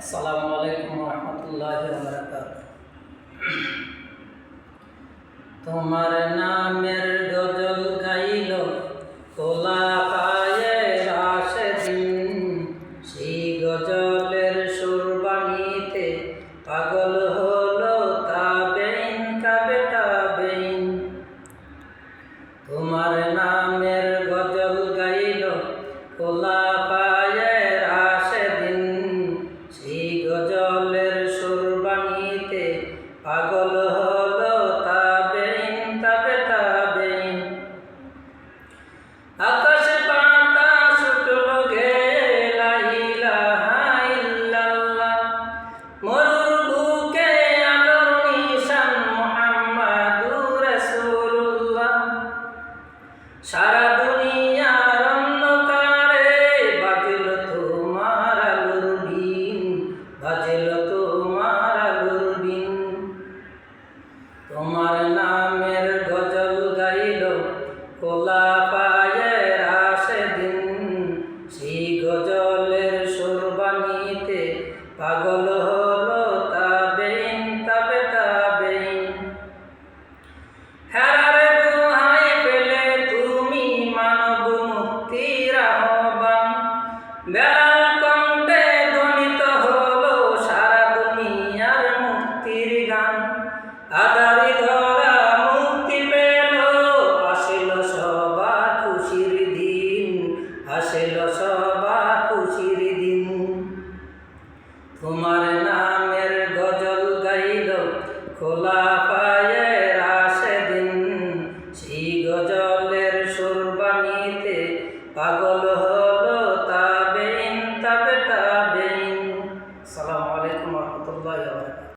আসসালামু আলাইকুম রহমতুল্লাহি ওয়া বারাকাতুহু। তোমার নামের গজল গাইল খোলাফায়ে রাশেদিন, সেই গজলের সুর বানিতে পাগল হলো তাবেঈন তাবেঈন। তোমার নামের গজল গাইল খোলাফায়ে রাশেদিন, সেই গজলের সুর বানিতে পাগল হলো তাবেঈন তাবেঈন। আকাশে বাতাস উঠল গেয়ে লা ইলাহা ইল্লাল্লাহ, মরুর বুকে আলোর নিশান মুহাম্মাদুর রাসূলুল্লাহ। সারা দুনিয়ার অন্ধকারে বাজল তোমার আলোর বিন, বাজল তোমার আলোর বিন। তোমার নামের গজল গাইল খোলাফায়ে রাশেদিন, সেই গজলের সুর বানিতে পাগল হলো তাবেঈন তাবেঈন। হেরার গুহায় পেলে তুমি মানব মুক্তির আহ্বান, বেলাল কণ্ঠে ধ্বনিত হলো সারা দুনিয়ার মুক্তির গান। আদারি ধরা মুক্তি পেল, আসিল সবার খুশির দিন, আসিল সবার খুশির দিন। তোমার নামের গজল গাইল খোলাফায়ে রাশেদিন, সেই গজলের সুর বানিতে পাগল হলো তাবেঈন তাবেঈন। আসসালামু আলাইকুম রহমতুল্লাহি ওয়া বারাকাতুহু।